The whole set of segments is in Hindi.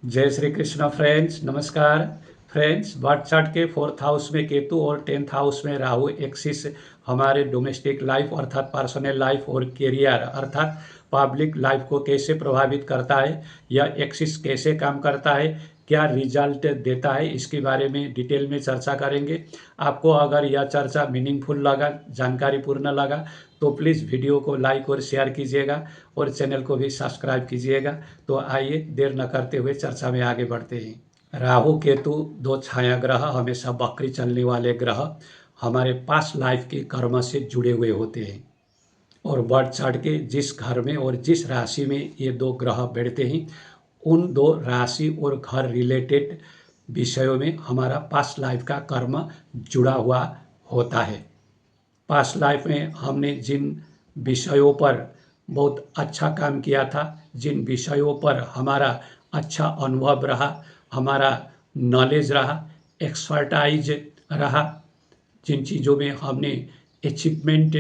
जय श्री कृष्ण फ्रेंड्स, नमस्कार फ्रेंड्स। बर्थ चार्ट के 4th हाउस में केतु और 10th हाउस में राहु एक्सिस हमारे डोमेस्टिक लाइफ अर्थात पर्सनल लाइफ और कैरियर अर्थात पब्लिक लाइफ को कैसे प्रभावित करता है, यह एक्सिस कैसे काम करता है, क्या रिजल्ट देता है, इसके बारे में डिटेल में चर्चा करेंगे। आपको अगर यह चर्चा मीनिंगफुल लगा, जानकारीपूर्ण लगा तो प्लीज़ वीडियो को लाइक और शेयर कीजिएगा और चैनल को भी सब्सक्राइब कीजिएगा। तो आइए देर न करते हुए चर्चा में आगे बढ़ते हैं। राहु केतु दो छाया ग्रह, हमेशा बकरी चलने वाले ग्रह, हमारे पास्ट लाइफ के कर्म से जुड़े हुए होते हैं और बर्थ चार्ट के जिस घर में और जिस राशि में ये दो ग्रह बैठते हैं उन दो राशि और घर रिलेटेड विषयों में हमारा पास्ट लाइफ का कर्म जुड़ा हुआ होता है। पास्ट लाइफ में हमने जिन विषयों पर बहुत अच्छा काम किया था, जिन विषयों पर हमारा अच्छा अनुभव रहा, हमारा नॉलेज रहा, एक्सपर्टाइज रहा, जिन चीज़ों में हमने अचीवमेंट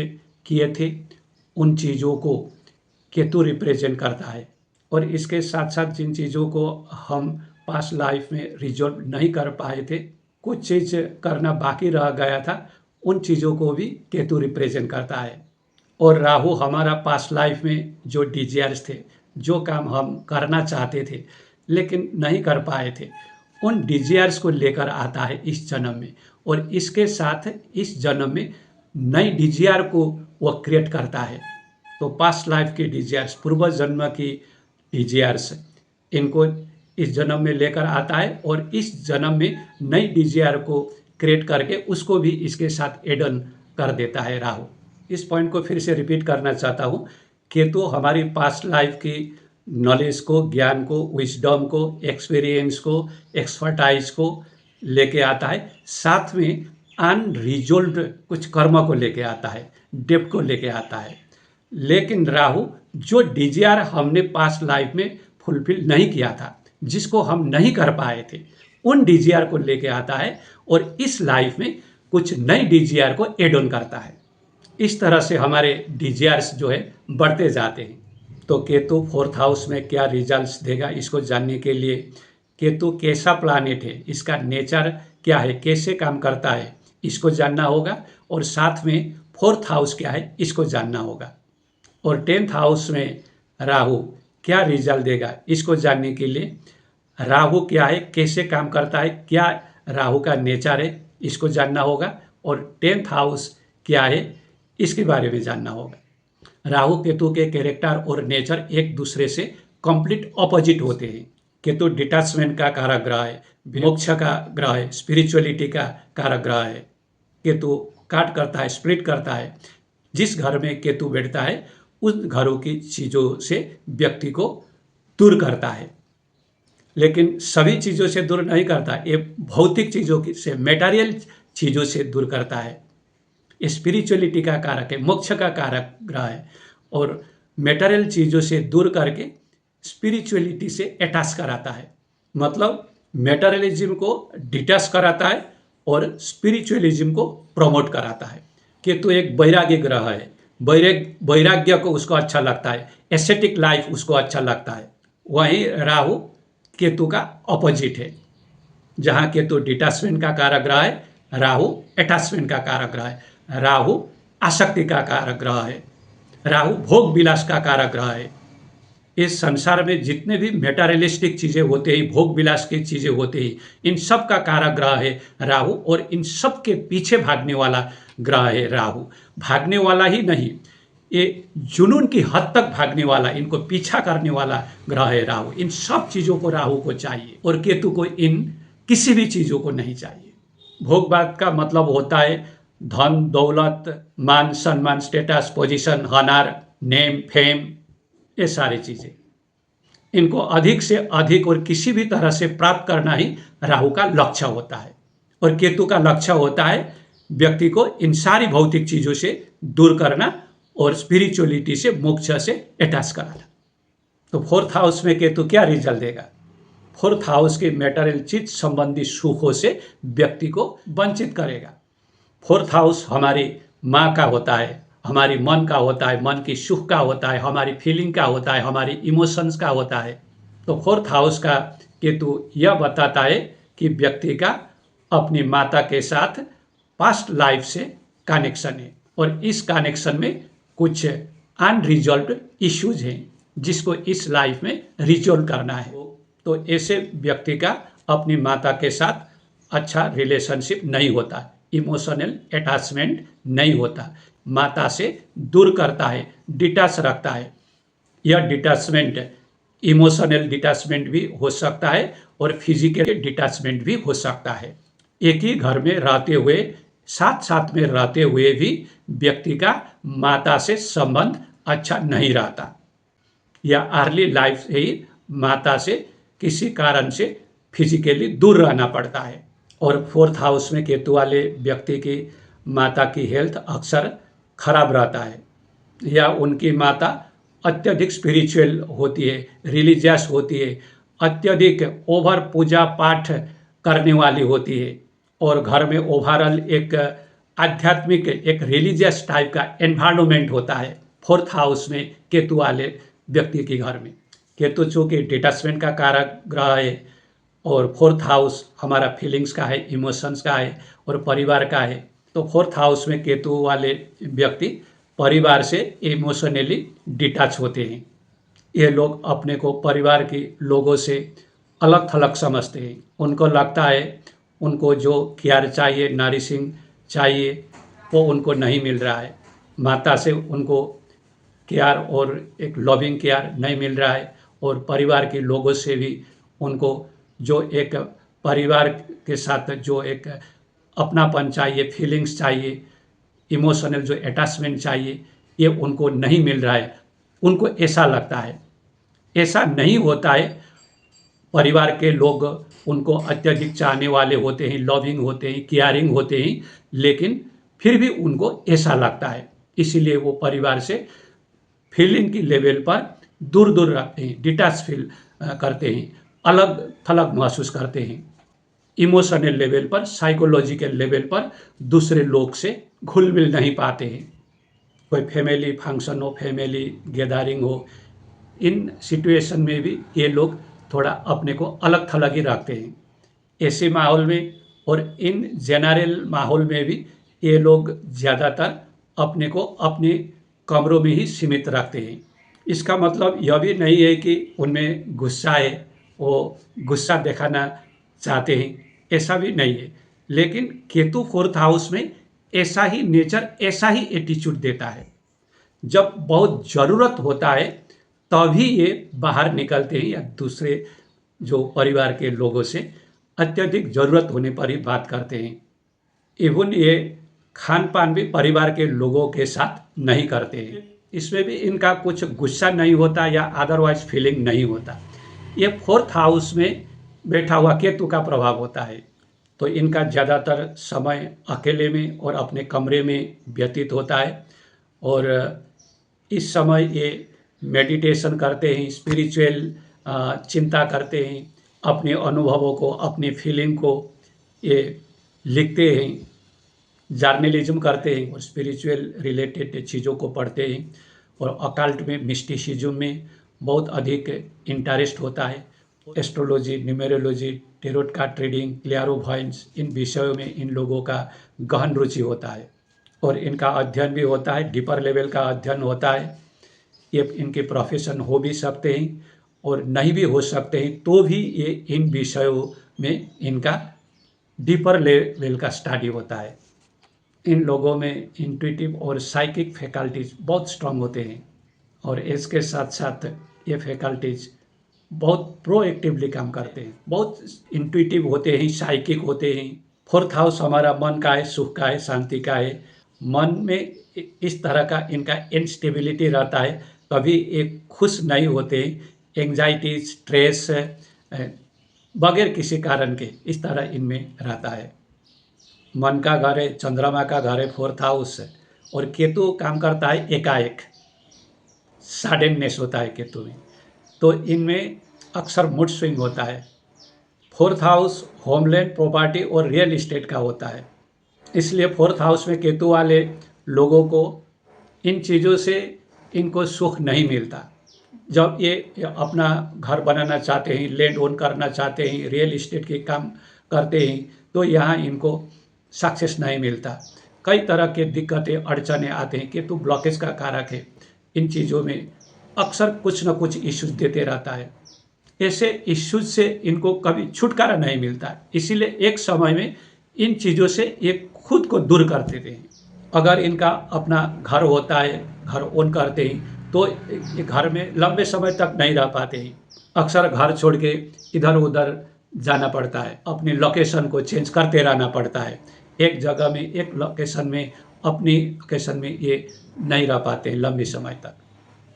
किए थे, उन चीज़ों को केतु रिप्रेजेंट करता है। और इसके साथ साथ जिन चीज़ों को हम पास्ट लाइफ में रिजॉल्व नहीं कर पाए थे, कुछ चीज़ करना बाकी रह गया था, उन चीज़ों को भी केतु रिप्रेजेंट करता है। और राहु हमारा पास्ट लाइफ में जो डिजायर्स थे, जो काम हम करना चाहते थे लेकिन नहीं कर पाए थे, उन डिजायर्स को लेकर आता है इस जन्म में, और इसके साथ इस जन्म में नई डिजायर को वह क्रिएट करता है। तो पास्ट लाइफ की डिजायर्स, पूर्व जन्म की डिजायर्स, इनको इस जन्म में लेकर आता है और इस जन्म में नई डिजायर को क्रिएट करके उसको भी इसके साथ एड ऑन कर देता है राहु। इस पॉइंट को फिर से रिपीट करना चाहता हूँ। केतु हमारी पास्ट लाइफ की नॉलेज को, ज्ञान को, विजडम को, एक्सपीरियंस को, एक्सपर्टाइज को लेके आता है, साथ में अनरिजोल्व कुछ कर्म को लेके आता है, डेप्थ को लेके आता है। लेकिन राहु जो डिजायर हमने पास्ट लाइफ में फुलफिल नहीं किया था, जिसको हम नहीं कर पाए थे, उन डिजायर को लेके आता है और इस लाइफ में कुछ नई डिजायर को एड ऑन करता है। इस तरह से हमारे डिजायर्स जो है बढ़ते जाते हैं। तो केतु 4th हाउस में क्या रिजल्ट्स देगा, इसको जानने के लिए केतु कैसा प्लानेट है, इसका नेचर क्या है, कैसे काम करता है, इसको जानना होगा। और साथ में 4th हाउस क्या है, इसको जानना होगा। और 10th हाउस में राहु क्या रिजल्ट देगा, इसको जानने के लिए राहु क्या है, कैसे काम करता है, क्या राहु का नेचर है, इसको जानना होगा। और 10th हाउस क्या है, इसके बारे में जानना होगा। राहु केतु के कैरेक्टर और नेचर एक दूसरे से कंप्लीट ऑपोजिट होते हैं। केतु डिटैचमेंट का कारक ग्रह है, मोक्ष का ग्रह है, स्पिरिचुअलिटी का कारक ग्रह है। केतु काट करता है, स्प्लिट करता है। जिस घर में केतु बैठता है उन घरों की चीज़ों से व्यक्ति को दूर करता है, लेकिन सभी चीज़ों से दूर नहीं करता, ये भौतिक चीज़ों से, मेटेरियल चीज़ों से दूर करता है। स्पिरिचुअलिटी का कारक है, मोक्ष का कारक ग्रह है, और मेटेरियल चीज़ों से दूर करके स्पिरिचुअलिटी से अटैच कराता है। मतलब मेटेरियलिज्म को डिटैच कराता है और स्पिरिचुअलिज्म को प्रमोट कराता है। केतु एक वैराग्य ग्रह है, वैराग्य को उसको अच्छा लगता है, एस्थेटिक लाइफ उसको अच्छा लगता है। वहीं राहु केतु का ऑपोजिट है। जहाँ केतु डिटैचमेंट का कारक ग्रह है, राहु अटैचमेंट का कारक ग्रह है। राहु आसक्ति का कारक ग्रह है, राहु भोग विलास का कारक ग्रह है। इस संसार में जितने भी मेटेरियलिस्टिक चीज़ें होते हैं, भोग विलास की चीज़ें होती हैं, इन सब का कारक ग्रह है राहु, और इन सब के पीछे भागने वाला ग्रह है राहु। भागने वाला ही नहीं, ये जुनून की हद तक भागने वाला, इनको पीछा करने वाला ग्रह है राहु। इन सब चीज़ों को राहु को चाहिए और केतु को इन किसी भी चीज़ों को नहीं चाहिए। भोगवाद का मतलब होता है धन, दौलत, मान सम्मान, status, position, honour, name, fame, ये सारी चीज़ें, इनको अधिक से अधिक और किसी भी तरह से प्राप्त करना ही राहु का लक्ष्य होता है। और केतु का लक्ष्य होता है व्यक्ति को इन सारी भौतिक चीज़ों से दूर करना और स्पिरिचुअलिटी से, मोक्ष से अटैच कराना। तो 4th हाउस में केतु क्या रिजल्ट देगा? 4th हाउस के मेटेरियल चीज संबंधी सुखों से व्यक्ति को वंचित करेगा। 4th हाउस हमारी माँ का होता है, हमारी मन का होता है, मन की सुख का होता है, हमारी फीलिंग का होता है, हमारी इमोशंस का होता है। तो 4th हाउस का केतु यह बताता है कि व्यक्ति का अपनी माता के साथ पास्ट लाइफ से कनेक्शन है और इस कनेक्शन में कुछ अनरिजॉल्व्ड इश्यूज हैं जिसको इस लाइफ में रिजॉल्व करना है। तो ऐसे व्यक्ति का अपनी माता के साथ अच्छा रिलेशनशिप नहीं होता, इमोशनल अटैचमेंट नहीं होता, माता से दूर करता है, डिटैच रखता है। यह डिटैचमेंट इमोशनल डिटैचमेंट भी हो सकता है और फिजिकल डिटैचमेंट भी हो सकता है। एक ही घर में रहते हुए, साथ साथ में रहते हुए भी व्यक्ति का माता से संबंध अच्छा नहीं रहता या अर्ली लाइफ से ही माता से किसी कारण से फिजिकली दूर रहना पड़ता है। और फोर्थ हाउस में केतु वाले व्यक्ति की माता की हेल्थ अक्सर खराब रहता है या उनकी माता अत्यधिक स्पिरिचुअल होती है, रिलीजियस होती है, अत्यधिक ओवर पूजा पाठ करने वाली होती है और घर में ओवरऑल एक आध्यात्मिक एक रिलीजियस टाइप का एनवायरनमेंट होता है फोर्थ हाउस में केतु वाले व्यक्ति के घर में। केतु चूँकि डिटैचमेंट का कारक ग्रह है और फोर्थ हाउस हमारा फीलिंग्स का है, इमोशंस का है और परिवार का है, तो फोर्थ हाउस में केतु वाले व्यक्ति परिवार से इमोशनली डिटैच होते हैं। ये लोग अपने को परिवार के लोगों से अलग थलग समझते हैं। उनको लगता है उनको जो केयर चाहिए, नरिशिंग चाहिए, वो उनको नहीं मिल रहा है। माता से उनको केयर और एक लविंग केयर नहीं मिल रहा है और परिवार के लोगों से भी उनको जो एक परिवार के साथ जो एक अपनापन चाहिए, फीलिंग्स चाहिए, इमोशनल जो अटैचमेंट चाहिए, ये उनको नहीं मिल रहा है। उनको ऐसा लगता है, ऐसा नहीं होता है। परिवार के लोग उनको अत्यधिक चाहने वाले होते हैं, लविंग होते हैं, केयरिंग होते हैं, लेकिन फिर भी उनको ऐसा लगता है, इसीलिए वो परिवार से फीलिंग की लेवल पर दूर दूर रखते हैं, डिटैच फील करते हैं, अलग थलग महसूस करते हैं। इमोशनल लेवल पर, साइकोलॉजिकल लेवल पर दूसरे लोग से घुल मिल नहीं पाते हैं। कोई फैमिली फंक्शन हो, फैमिली गैदरिंग हो, इन सिचुएशन में भी ये लोग थोड़ा अपने को अलग थलग ही रखते हैं। ऐसे माहौल में और इन जनरल माहौल में भी ये लोग ज़्यादातर अपने को अपने कमरों में ही सीमित रखते हैं। इसका मतलब यह भी नहीं है कि उनमें गुस्सा है, वो गुस्सा दिखाना चाहते हैं, ऐसा भी नहीं है। लेकिन केतु फोर्थ हाउस में ऐसा ही नेचर, ऐसा ही एटीट्यूड देता है। जब बहुत ज़रूरत होता है तभी ये बाहर निकलते हैं या दूसरे जो परिवार के लोगों से अत्यधिक ज़रूरत होने पर ही बात करते हैं। इवन ये खान पान भी परिवार के लोगों के साथ नहीं करते हैं। इसमें भी इनका कुछ गुस्सा नहीं होता या अदरवाइज फीलिंग नहीं होता। ये फोर्थ हाउस में बैठा हुआ केतु का प्रभाव होता है, तो इनका ज़्यादातर समय अकेले में और अपने कमरे में व्यतीत होता है और इस समय ये मेडिटेशन करते हैं, स्पिरिचुअल चिंता करते हैं, अपने अनुभवों को, अपनी फीलिंग को ये लिखते हैं, जर्नलिज्म करते हैं और स्पिरिचुअल रिलेटेड चीज़ों को पढ़ते हैं और अकल्ट में, मिस्टिसिज्म में बहुत अधिक इंटरेस्ट होता है। Astrology, numerology, tarot card reading, clairvoyance, इन विषयों में इन लोगों का गहन रुचि होता है और इनका अध्ययन भी होता है, डीपर लेवल का अध्ययन होता है। ये इनके प्रोफेशन हो भी सकते हैं और नहीं भी हो सकते हैं, तो भी ये इन विषयों में इनका डीपर लेवल का स्टडी होता है। इन लोगों में इंट्यूटिव और साइकिक फैकल्टीज बहुत स्ट्रांग होते हैं और इसके साथ साथ ये फैकल्टीज बहुत प्रोएक्टिवली काम करते हैं, बहुत इंट्यूटिव होते हैं, साइकिक होते हैं। फोर्थ हाउस हमारा मन का है, सुख का है, शांति का है। मन में इस तरह का इनका इनस्टेबिलिटी रहता है, कभी एक खुश नहीं होते, एंग्जाइटी, स्ट्रेस बगैर किसी कारण के इस तरह इनमें रहता है। मन का घर है, चंद्रमा का घर है फोर्थ हाउस, और केतु काम करता है एकाएक, सडननेस होता है केतु में, तो इनमें अक्सर मूड स्विंग होता है। फोर्थ हाउस होमलैंड, प्रॉपर्टी और रियल इस्टेट का होता है, इसलिए फोर्थ हाउस में केतु वाले लोगों को इन चीज़ों से इनको सुख नहीं मिलता। जब ये अपना घर बनाना चाहते हैं, लैंड ओन करना चाहते हैं, रियल इस्टेट के काम करते हैं, तो यहाँ इनको सक्सेस नहीं मिलता। कई तरह के दिक्कतें अड़चने आते हैं। केतु ब्लॉकेज का कारक है। इन चीज़ों में अक्सर कुछ न कुछ इश्यूज देते रहता है। ऐसे इश्यूज से इनको कभी छुटकारा नहीं मिलता, इसीलिए एक समय में इन चीज़ों से ये खुद को दूर कर देते हैं। अगर इनका अपना घर होता है, घर ओन करते हैं, तो घर में लंबे समय तक नहीं रह पाते हैं। अक्सर घर छोड़ के इधर उधर जाना पड़ता है, अपनी लोकेशन को चेंज करते रहना पड़ता है। एक जगह में, एक लोकेशन में, अपनी लोकेशन में ये नहीं रह पाते हैं लंबे समय तक।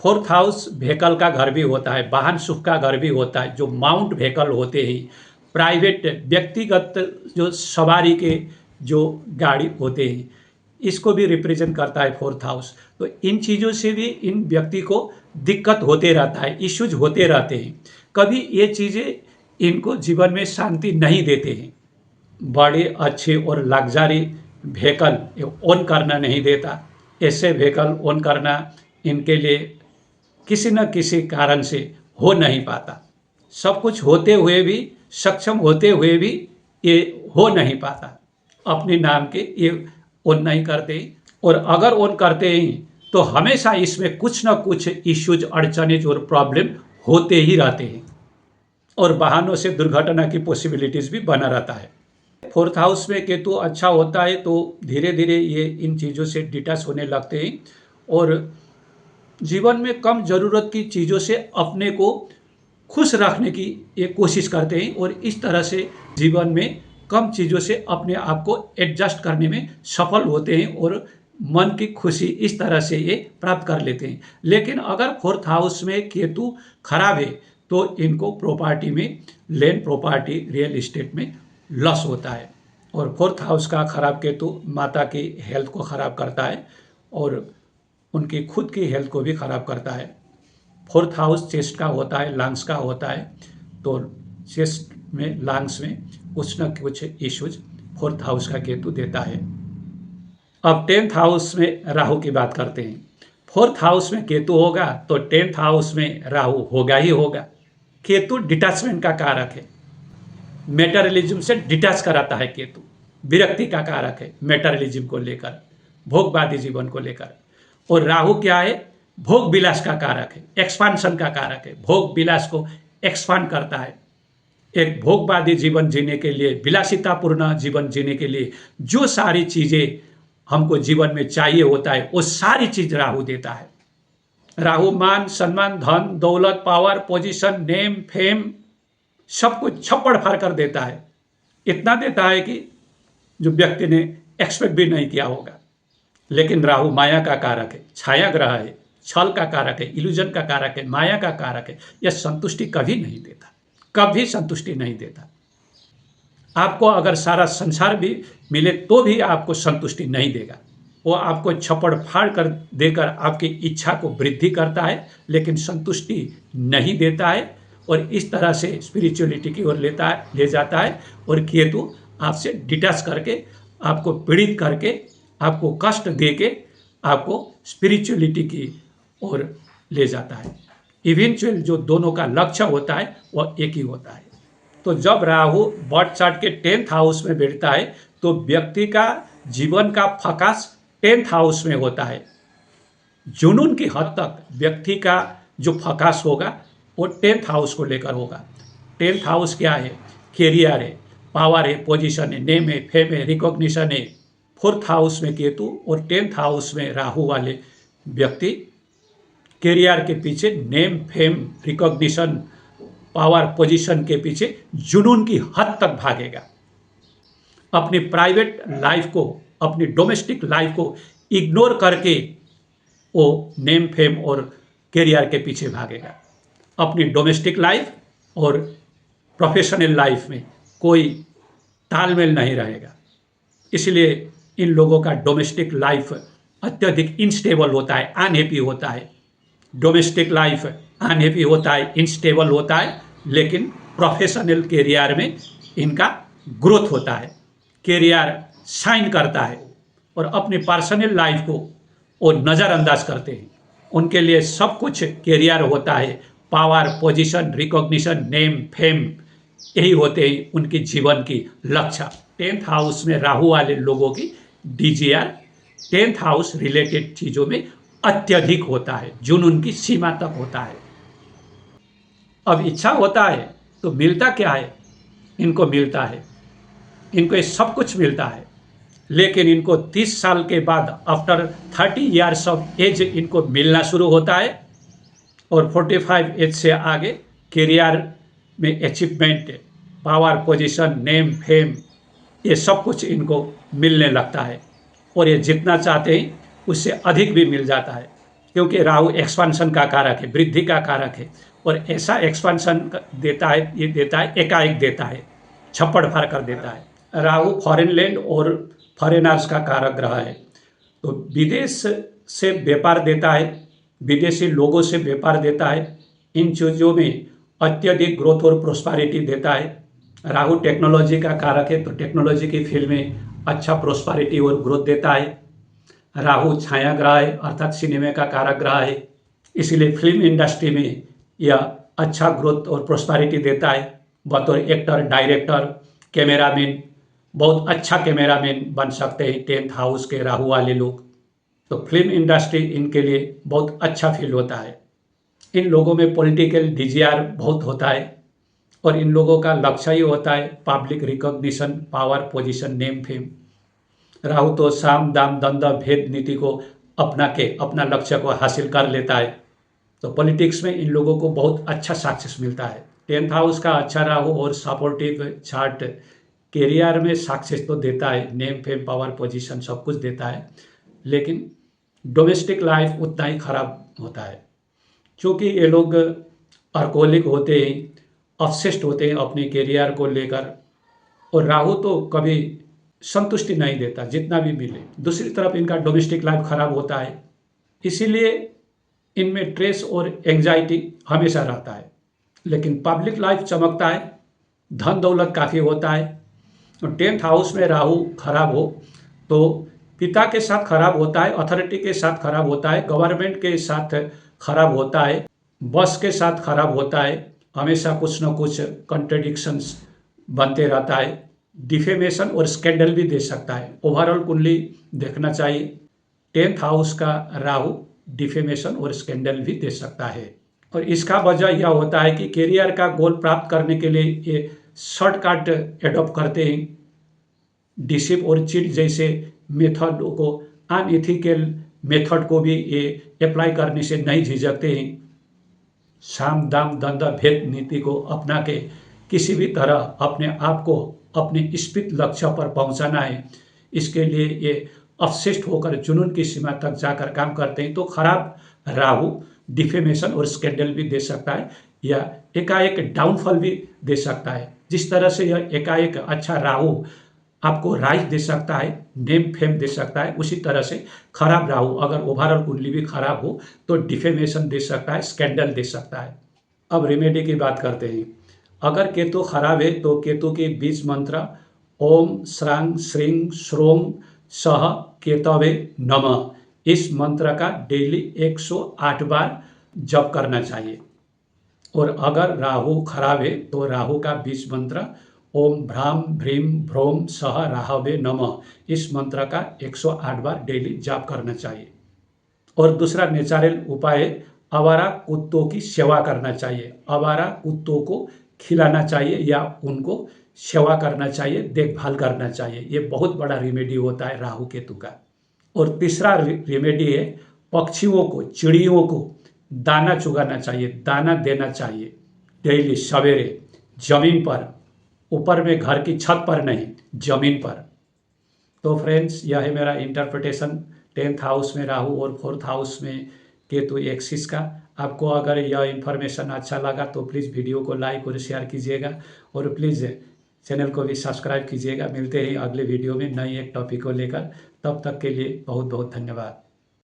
फोर्थ हाउस व्हीकल का घर भी होता है, वाहन सुख का घर भी होता है। जो माउंट व्हीकल होते हैं, प्राइवेट व्यक्तिगत जो सवारी के जो गाड़ी होते हैं, इसको भी रिप्रेजेंट करता है फोर्थ हाउस। तो इन चीज़ों से भी इन व्यक्ति को दिक्कत होते रहता है, इश्यूज होते रहते हैं। कभी ये चीज़ें इनको जीवन में शांति नहीं देते हैं। बड़े अच्छे और लग्जरी व्हीकल ओन करना नहीं देता। ऐसे व्हीकल ओन करना इनके लिए किसी न किसी कारण से हो नहीं पाता। सब कुछ होते हुए भी, सक्षम होते हुए भी ये हो नहीं पाता। अपने नाम के ये ओन नहीं करते, और अगर ओन करते हैं तो हमेशा इसमें कुछ न कुछ इश्यूज, अड़चनेज और प्रॉब्लम होते ही रहते हैं, और वाहनों से दुर्घटना की पॉसिबिलिटीज़ भी बना रहता है। फोर्थ हाउस में केतु अच्छा होता है तो धीरे धीरे ये इन चीज़ों से डिटैच होने लगते हैं, और जीवन में कम ज़रूरत की चीज़ों से अपने को खुश रखने की ये कोशिश करते हैं, और इस तरह से जीवन में कम चीज़ों से अपने आप को एडजस्ट करने में सफल होते हैं, और मन की खुशी इस तरह से ये प्राप्त कर लेते हैं। लेकिन अगर फोर्थ हाउस में केतु खराब है तो इनको प्रॉपर्टी में, लैंड प्रॉपर्टी, रियल इस्टेट में लॉस होता है। और फोर्थ हाउस का खराब केतु माता की हेल्थ को ख़राब करता है, और उनकी खुद की हेल्थ को भी ख़राब करता है। फोर्थ हाउस चेस्ट का होता है, लंग्स का होता है, तो चेस्ट में, लंग्स में कुछ न कुछ इश्यूज फोर्थ हाउस का केतु देता है। अब 10th हाउस में राहु की बात करते हैं। फोर्थ हाउस में केतु होगा तो 10th हाउस में राहु होगा ही होगा। केतु डिटैचमेंट का कारक है, मेटेरियलिज्म से डिटैच कराता है केतु। विरक्ति का कारक है मेटेरियलिज्म को लेकर, भोगवादी जीवन को लेकर। और राहु क्या है? भोग विलास का कारक है, एक्सपांशन का कारक है। भोग विलास को एक्सपांड करता है। एक भोगवादी जीवन जीने के लिए, विलासितापूर्ण जीवन जीने के लिए जो सारी चीज़ें हमको जीवन में चाहिए होता है, वो सारी चीज़ राहु देता है। राहु मान, सम्मान, धन, दौलत, पावर, पोजीशन, नेम, फेम, सब कुछ छप्पड़ फाड़ कर देता है। इतना देता है कि जो व्यक्ति ने एक्सपेक्ट भी नहीं किया होगा। लेकिन राहु माया का कारक है, छाया ग्रह है, छल का कारक है, इल्यूजन का कारक है, माया का कारक है। यह संतुष्टि कभी नहीं देता, कभी संतुष्टि नहीं देता। आपको अगर सारा संसार भी मिले तो भी आपको संतुष्टि नहीं देगा। वो आपको छप्पड़ फाड़ कर देकर आपकी इच्छा को वृद्धि करता है, लेकिन संतुष्टि नहीं देता है, और इस तरह से स्पिरिचुअलिटी की ओर ले जाता है। और केतु आपसे डिटैच करके, आपको पीड़ित करके, आपको कष्ट दे के आपको स्पिरिचुअलिटी की ओर ले जाता है। इवेंचुअल जो दोनों का लक्ष्य होता है वह एक ही होता है। तो जब राहु बर्थ चार्ट के 10th हाउस में बैठता है तो व्यक्ति का जीवन का फोकस 10th हाउस में होता है। जुनून की हद तक व्यक्ति का जो फोकस होगा वो 10th हाउस को लेकर होगा। 10th हाउस क्या है? कैरियर है, पावर है, पोजीशन है, नेम है, फेम है, रिकॉग्निशन है। 4th हाउस में केतु और 10th हाउस में राहु वाले व्यक्ति कैरियर के पीछे, name, fame, recognition, power, position के पीछे जुनून की हद तक भागेगा। अपनी प्राइवेट लाइफ को, अपनी डोमेस्टिक लाइफ को इग्नोर करके वो नेम, फेम और कैरियर के पीछे भागेगा। अपनी डोमेस्टिक लाइफ और प्रोफेशनल लाइफ में कोई तालमेल नहीं रहेगा। इसलिए इन लोगों का डोमेस्टिक लाइफ अत्यधिक इनस्टेबल होता है, अनहैप्पी होता है। डोमेस्टिक लाइफ अनहैप्पी होता है, इनस्टेबल होता है, लेकिन प्रोफेशनल कैरियर में इनका ग्रोथ होता है, कैरियर शाइन करता है, और अपनी पर्सनल लाइफ को वो नज़रअंदाज करते हैं। उनके लिए सब कुछ कैरियर होता है, power, position, recognition, name, fame, यही होते हैं उनकी जीवन की लक्ष्य। 10th हाउस में राहु वाले लोगों की डीजीआर 10th हाउस रिलेटेड चीज़ों में अत्यधिक होता है, जुनून की सीमा तक होता है। अब इच्छा होता है तो मिलता क्या है? इनको मिलता है, इनको ये सब कुछ मिलता है, लेकिन इनको 30 साल के बाद आफ्टर 30 ईयर्स ऑफ एज इनको मिलना शुरू होता है, और 45 एज से आगे कैरियर में achievement, power, position, name, fame, ये सब कुछ इनको मिलने लगता है, और ये जितना चाहते हैं उससे अधिक भी मिल जाता है, क्योंकि राहु एक्सपांशन का कारक है, वृद्धि का कारक है, और ऐसा एक्सपांशन देता है, ये देता है एकाएक देता है, छप्पड़ फाड़ कर देता है। राहु फॉरेन लैंड और फॉरेनर्स का कारक ग्रह है, तो विदेश से व्यापार देता है, विदेशी लोगों से व्यापार देता है, इन चीज़ों में अत्यधिक ग्रोथ और प्रोस्पारिटी देता है। राहु टेक्नोलॉजी का कारक है, तो टेक्नोलॉजी की फील्ड में अच्छा प्रोस्पारिटी और ग्रोथ देता है। राहु छाया ग्रह है, अर्थात सिनेमा का कारक ग्रह है, इसीलिए फिल्म इंडस्ट्री में यह अच्छा ग्रोथ और प्रोस्पारिटी देता है। बतौर एक्टर, डायरेक्टर, कैमरामैन, बहुत अच्छा कैमरामैन बन सकते हैं 10th हाउस के राहु वाले लोग। तो फिल्म इंडस्ट्री इनके लिए बहुत अच्छा फील्ड होता है। इन लोगों में पॉलिटिकल डिजायर बहुत होता है, और इन लोगों का लक्ष्य ही होता है public recognition, power, position, name, fame. Rahu तो साम, दाम, दंड, भेद नीति को अपना के अपना लक्ष्य को हासिल कर लेता है, तो पॉलिटिक्स में इन लोगों को बहुत अच्छा सक्सेस मिलता है। 10th हाउस का अच्छा राहु और सपोर्टिव चार्ट कैरियर में सक्सेस तो देता है, नेम, फेम, पावर, पोजीशन सब कुछ देता है, लेकिन डोमेस्टिक लाइफ उतना ही खराब होता है, क्योंकि ये लोग अल्कोहलिक होते हैं, ऑब्सेस्ड होते हैं अपने कैरियर को लेकर, और राहु तो कभी संतुष्टि नहीं देता जितना भी मिले। दूसरी तरफ इनका डोमेस्टिक लाइफ खराब होता है, इसीलिए इनमें स्ट्रेस और एंजाइटी हमेशा रहता है। लेकिन पब्लिक लाइफ चमकता है, धन दौलत काफ़ी होता है। तो 10th हाउस में राहु खराब हो तो पिता के साथ खराब होता है, अथॉरिटी के साथ खराब होता है, गवर्नमेंट के साथ खराब होता है, बॉस के साथ खराब होता है, हमेशा कुछ न कुछ कंट्रडिक्शंस बनते रहता है, डिफेमेशन और स्कैंडल भी दे सकता है। ओवरऑल कुंडली देखना चाहिए, 10th हाउस का राहु डिफेमेशन और स्कैंडल भी दे सकता है, और इसका वजह यह होता है कि कैरियर का गोल प्राप्त करने के लिए ये शॉर्टकट एडॉप्ट करते हैं, डिसिप और चीट जैसे मेथड को, अनइथिकल मेथड को भी ये अप्लाई करने से नहीं झिझकते हैं। साम, दाम, दंड, भेद नीति को अपना के किसी भी तरह अपने आप को अपने इष्टित लक्ष्य पर पहुंचाना है, इसके लिए ये ऑब्सेस्ड होकर जुनून की सीमा तक जाकर काम करते हैं। तो खराब राहु डिफेमेशन और स्कैंडल भी दे सकता है, या एकाएक डाउनफॉल भी दे सकता है। जिस तरह से यह एकाएक अच्छा राहु आपको राइज दे सकता है, नेम, फेम दे सकता है, उसी तरह से खराब राहु अगर ओवरऑल कुंडली भी खराब हो तो डिफेमेशन दे सकता है, स्कैंडल दे सकता है। अब रेमेडी की बात करते हैं। अगर केतु खराब है तो केतु के बीज मंत्र ओम श्रांग श्रींग श्रोम सह केतवे नमः, इस मंत्र का डेली 108 बार जप करना चाहिए। और अगर राहु खराब है तो राहु का बीज मंत्र ओम भ्राम भ्रीम भ्रोम सह राहवे नमः, इस मंत्र का 108 बार डेली जाप करना चाहिए। और दूसरा नेचुरल उपाय है आवारा कुत्तों की सेवा करना चाहिए। आवारा कुत्तों को खिलाना चाहिए या उनको सेवा करना चाहिए, देखभाल करना चाहिए, ये बहुत बड़ा रेमेडी होता है राहु केतु का। और तीसरा रेमेडी है पक्षियों को, चिड़ियों को दाना चुगाना चाहिए, दाना देना चाहिए डेली सवेरे, जमीन पर, ऊपर में घर की छत पर नहीं, जमीन पर। तो फ्रेंड्स, यह है मेरा इंटरप्रिटेशन 10th हाउस में राहु और 4th हाउस में केतु एक्सिस का। आपको अगर यह इन्फॉर्मेशन अच्छा लगा तो प्लीज़ वीडियो को लाइक और शेयर कीजिएगा, और प्लीज़ चैनल को भी सब्सक्राइब कीजिएगा। मिलते हैं अगले वीडियो में नई एक टॉपिक को लेकर, तब तक के लिए बहुत बहुत धन्यवाद।